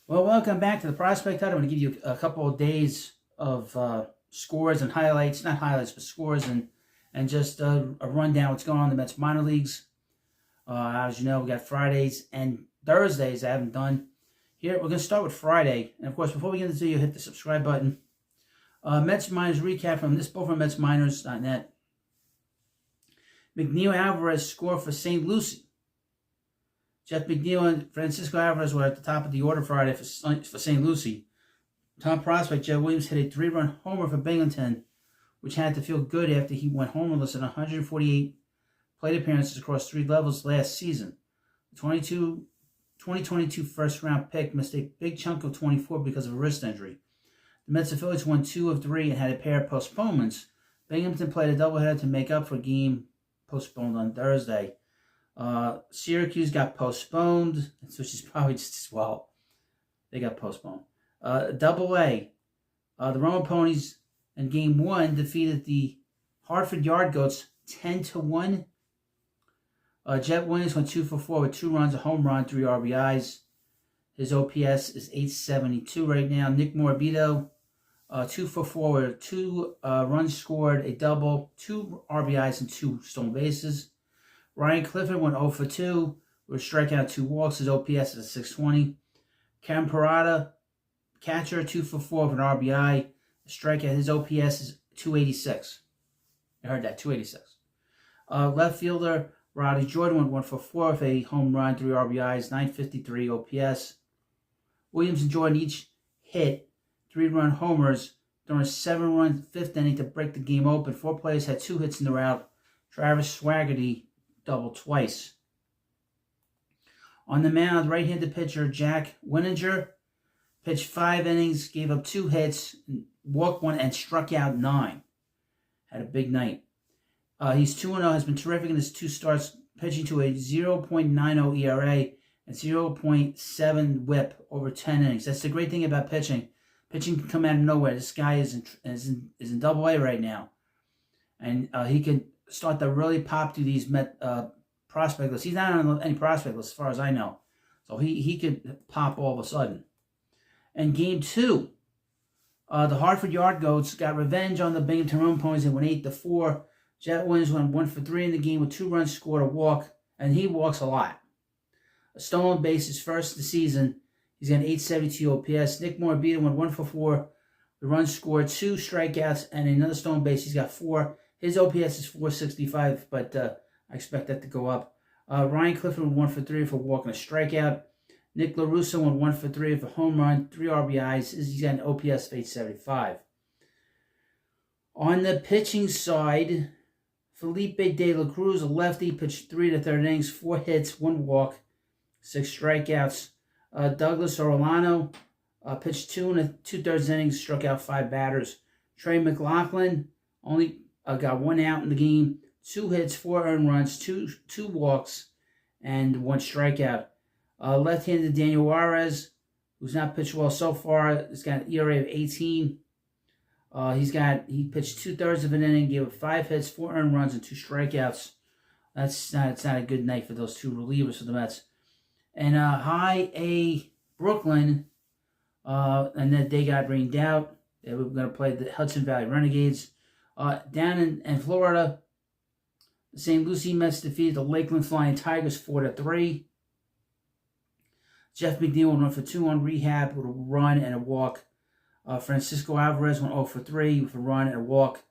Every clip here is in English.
Well, welcome back to the Prospect Hut. I'm going to give you a couple of days of scores and highlights, not highlights, but scores and just a rundown of what's going on in the Mets minor leagues. As you know, we got Fridays and Thursdays I haven't done. Here, we're going to start with Friday. And, of course, before we get into the video, hit the subscribe button. Mets minors recap from this, both from MetsMinors.net. McNeil Alvarez scored for St. Lucie. Jeff McNeil and Francisco Alvarez were at the top of the order Friday for St. Lucie. Top prospect Jeff Williams hit a 3-run homer for Binghamton, which had to feel good after he went homerless in 148 plate appearances across 3 levels last season. The 2022 first-round pick missed a big chunk of 24 because of a wrist injury. The Mets affiliates won 2 of 3 and had a pair of postponements. Binghamton played a doubleheader to make up for a game postponed on Thursday. Syracuse got postponed, which is probably just as well. They got postponed. Double A. The Roma Ponies in Game 1 defeated the Hartford Yard Goats 10-1. Jet Williams went 2 for 4 with 2 runs, a home run, 3 RBIs. His OPS is 872 right now. Nick Morabito, 2 for 4 with 2 runs scored, a double, 2 RBIs, and 2 stolen bases. Ryan Clifford went 0 for 2 with a strikeout, 2 walks. His OPS is 620. Cam Parada, catcher, 2 for 4 with an RBI. A strikeout, his OPS is 286. I heard that, 286. Left fielder Roddy Jordan went 1 for 4 with a home run, 3 RBIs, 953 OPS. Williams and Jordan each hit 3-run homers during a 7-run 5th inning to break the game open. 4 players had 2 hits in the rout. Travis Swaggerty doubled twice. On the mound, right-handed pitcher Jack Winninger pitched 5 innings, gave up 2 hits, walked 1, and struck out 9. Had a big night. He's 2-0, has been terrific in his 2 starts, pitching to a 0.90 ERA and 0.7 WHIP over 10 innings. That's the great thing about pitching. Pitching can come out of nowhere. This guy is in Double A right now, and he can start to really pop through these prospect lists. He's not on any prospect list as far as I know. So he could pop all of a sudden. In Game 2, the Hartford Yard Goats got revenge on the Binghamton Roma Ponies and went 8-4. Jet Williams went 1 for 3 in the game with 2 runs scored, a walk, and he walks a lot. A stolen base, his first of the season. He's got an 872 OPS. Nick Morabito went 1 for 4. The runs scored, 2 strikeouts, and another stolen base. He's got 4. His OPS is 465, but I expect that to go up. Ryan Clifford went 1 for 3 for a walk and a strikeout. Nick LaRusso went 1 for 3 for a home run, 3 RBIs. He's got an OPS of 875. On the pitching side, Felipe De La Cruz, a lefty, pitched 3 to 3rd innings, 4 hits, 1 walk, 6 strikeouts. Douglas Orellano pitched 2 2/3 innings, struck out 5 batters. Trey McLaughlin only got 1 out in the game, 2 hits, 4 earned runs, 2 walks, and 1 strikeout. Left-handed Daniel Juarez, who's not pitched well so far, has got an ERA of 18. He pitched 2/3 of an inning, gave up 5 hits, 4 earned runs, and 2 strikeouts. It's not a good night for those 2 relievers for the Mets. And High A Brooklyn, and then they got rained out. They were going to play the Hudson Valley Renegades. Down in Florida, the St. Lucie Mets defeated the Lakeland Flying Tigers 4-3. Jeff McNeil went 1 for 2 on rehab with a run and a walk. Francisco Alvarez went 0 for 3 with a run and a walk.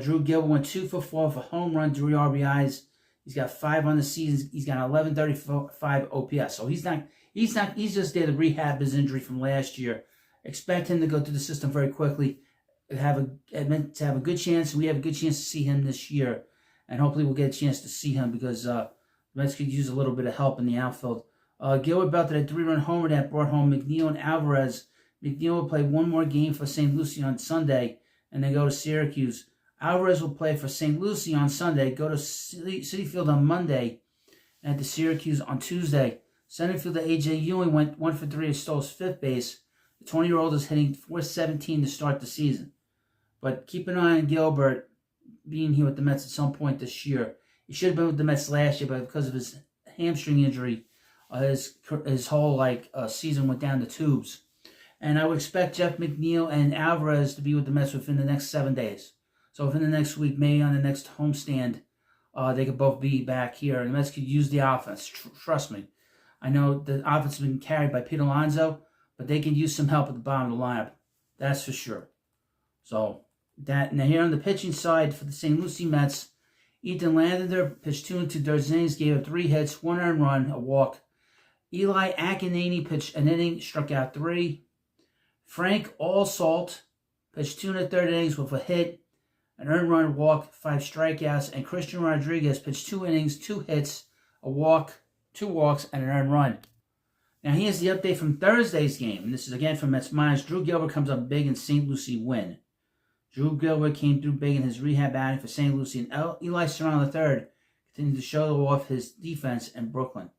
Drew Gilbert went 2 for 4 with a home run, 3 RBIs. He's got 5 on the season. He's got 1135 OPS. So he's just there to rehab his injury from last year. Expect him to go through the system very quickly. Have a good chance. We have a good chance to see him this year, and hopefully we'll get a chance to see him because the Mets could use a little bit of help in the outfield. Gilbert belted a 3-run homer that brought home McNeil and Alvarez. McNeil will play 1 more game for St. Lucie on Sunday, and then go to Syracuse. Alvarez will play for St. Lucie on Sunday, go to Citi Field on Monday, and to Syracuse on Tuesday. Center fielder A.J. Ewing went 1 for 3 and stole his 5th base. The 20-year-old is hitting .417 to start the season. But keep an eye on Gilbert being here with the Mets at some point this year. He should have been with the Mets last year, but because of his hamstring injury, His whole season went down the tubes. And I would expect Jeff McNeil and Alvarez to be with the Mets within the next 7 days. So within the next week, maybe on the next homestand, they could both be back here. And the Mets could use the offense. Trust me. I know the offense has been carried by Pete Alonso, but they can use some help at the bottom of the lineup. That's for sure. So that now here on the pitching side for the St. Lucie Mets, Ethan Lander pitched 2 and 2/3 innings, gave up 3 hits, 1 earned run, a walk. Eli Akinane pitched an inning, struck out 3. Frank Allsalt pitched 2 1/3 innings with a hit, an earned run, a walk, 5 strikeouts. And Christian Rodriguez pitched 2 innings, 2 hits, a walk, 2 walks, and an earned run. Now here's the update from Thursday's game. And this is again from Mets Minors. Drew Gilbert comes up big in St. Lucie win. Drew Gilbert came through big in his rehab outing for St. Lucie. And Eli Serrano III continued to show off his defense in Brooklyn.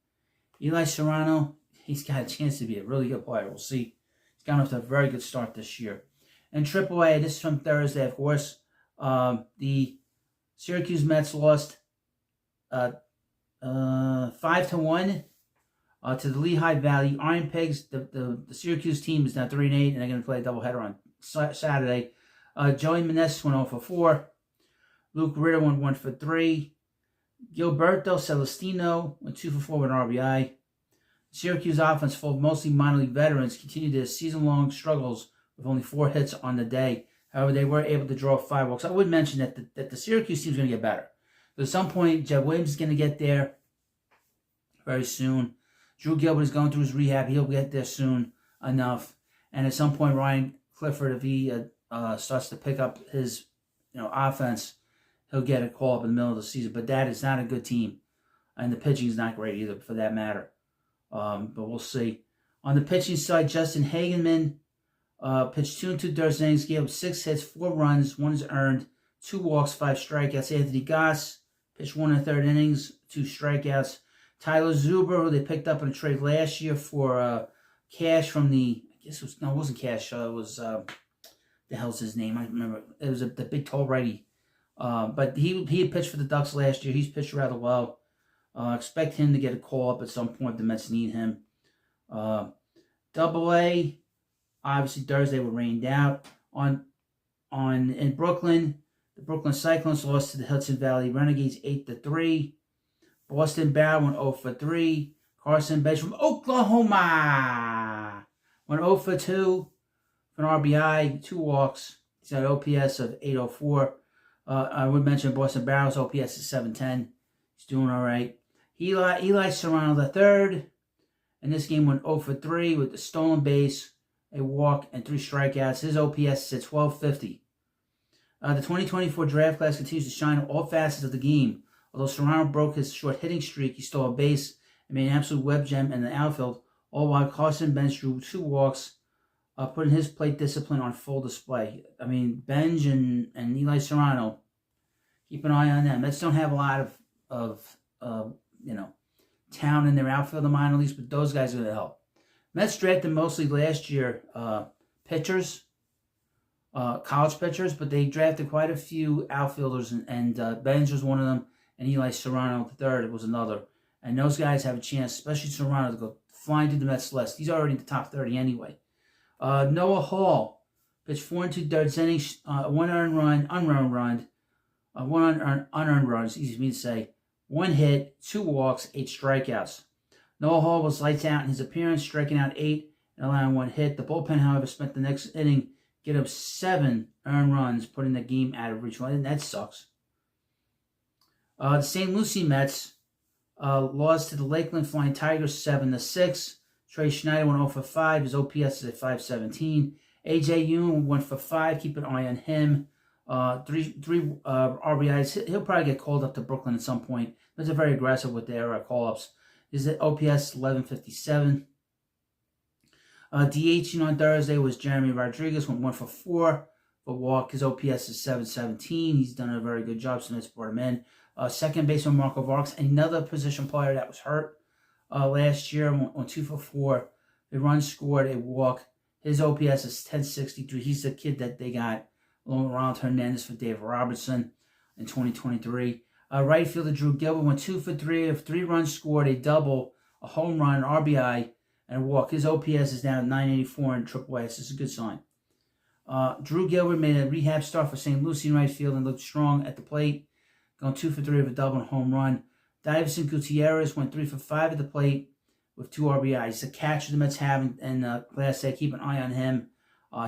Eli Serrano, he's got a chance to be a really good player. We'll see. He's gotten off to a very good start this year. And AAA, this is from Thursday, of course. The Syracuse Mets lost 5-1 to the Lehigh Valley Iron Pigs. The Syracuse team is now 3-8, and they're going to play a doubleheader on Saturday. Joey Meneses went 0-4. Luke Ritter went 1-3. Gilberto Celestino went 2-4 with an RBI. Syracuse offense, full of mostly minor league veterans, continued their season-long struggles with only 4 hits on the day. However, they were able to draw 5 walks. I would mention that the Syracuse team is going to get better. But at some point, Jed Williams is going to get there very soon. Drew Gilbert is going through his rehab. He'll get there soon enough. And at some point, Ryan Clifford, if he starts to pick up his offense, he'll get a call up in the middle of the season. But that is not a good team. And the pitching is not great either, for that matter. But we'll see. On the pitching side, Justin Hageman pitched 2 2/3 innings, gave up 6 hits, 4 runs, 1 earned, 2 walks, 5 strikeouts. Anthony Goss pitched 1 1/3 innings, 2 strikeouts. Tyler Zuber, who they picked up in a trade last year for cash from the, it wasn't cash, it was, the hell's his name? I don't remember. It was the big tall righty. But he had pitched for the Ducks last year. He's pitched rather well. Expect him to get a call up at some point. The Mets need him. Double A, obviously Thursday were rained out. In Brooklyn, the Brooklyn Cyclones lost to the Hudson Valley Renegades 8-3. Boston Barrel went 0-3. Carson Bench from Oklahoma went 0-2 for an RBI, 2 walks. He's got an OPS of 804. I would mention Boston Barrel's OPS is 710. He's doing all right. Eli Serrano III, and this game went 0-3 with a stolen base, a walk, and 3 strikeouts. His OPS is at 1250. The 2024 draft class continues to shine in all facets of the game. Although Serrano broke his short hitting streak, he stole a base and made an absolute web gem in the outfield, all while Carson Bench drew 2 walks, putting his plate discipline on full display. I mean, Benj and Eli Serrano, keep an eye on them. Mets don't have a lot of talent in their outfield, the minor leagues, but those guys are going to help. Mets drafted mostly last year pitchers, college pitchers, but they drafted quite a few outfielders, and Benj was one of them, and Eli Serrano III was another. And those guys have a chance, especially Serrano, to go flying through the Mets list. He's already in the top 30 anyway. Noah Hall pitched 4 2/3 innings, 1 unearned run, unearned runs, easy for me to say, 1 hit, 2 walks, 8 strikeouts. Noah Hall was lights out in his appearance, striking out 8 and allowing 1 hit. The bullpen, however, spent the next inning get up 7 earned runs, putting the game out of reach. And that sucks. The St. Lucie Mets lost to the Lakeland Flying Tigers 7-6. Trey Schneider went 0-5. His OPS is at 517. AJ Yoon went for 5. Keep an eye on him. 3 RBIs. He'll probably get called up to Brooklyn at some point. They're very aggressive with their call-ups. His OPS 1157. DHing on Thursday was Jeremy Rodriguez, went 1-4 for walk. His OPS is 717. He's done a very good job, so let's brought him in. Second baseman Marco Vargas, another position player that was hurt last year, went 2-4. A run scored, a walk. His OPS is 1063. He's the kid that they got along with Ronald Hernandez for Dave Robertson in 2023. Right fielder Drew Gilbert went 2-for-3 of 3 runs scored, a double a home run, an RBI, and a walk. His OPS is now at 984 in AAA. This is a good sign. Drew Gilbert made a rehab start for St. Lucie in right field and looked strong at the plate, going 2 for 3 with a double and home run. Davison Gutierrez went 3 for 5 at the plate with 2 RBIs. He's a catcher the Mets have in Class A. Keep an eye on him.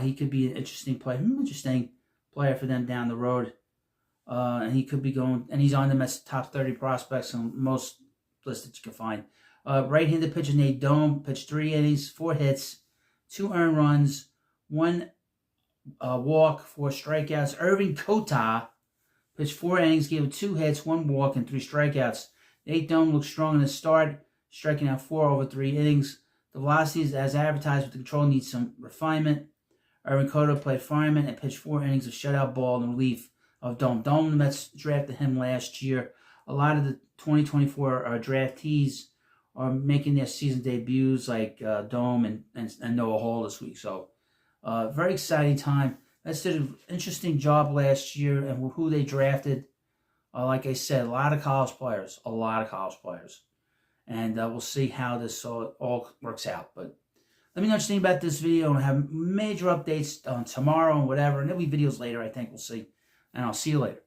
He could be an interesting player for them down the road. And he could be going, and he's on the Mets top 30 prospects on most lists that you can find. Right-handed pitcher Nate Dome pitched 3 innings, 4 hits, 2 earned runs, 1 walk, 4 strikeouts. Irving Kota pitched 4 innings, gave 2 hits, 1 walk, and 3 strikeouts. Nate Dome looked strong in the start, striking out 4 over 3 innings. The velocities, as advertised with the control, needs some refinement. Irving Kota played fireman and pitched 4 innings of shutout ball in relief of Dome. Dome, the Mets drafted him last year. A lot of the 2024 draftees are making their season debuts, like Dome and Noah Hall this week. So, very exciting time. Mets did an interesting job last year, and who they drafted. Like I said, a lot of college players. And we'll see how this all works out. But let me know what you think about this video, and have major updates on tomorrow and whatever. And there'll be videos later, I think. We'll see. And I'll see you later.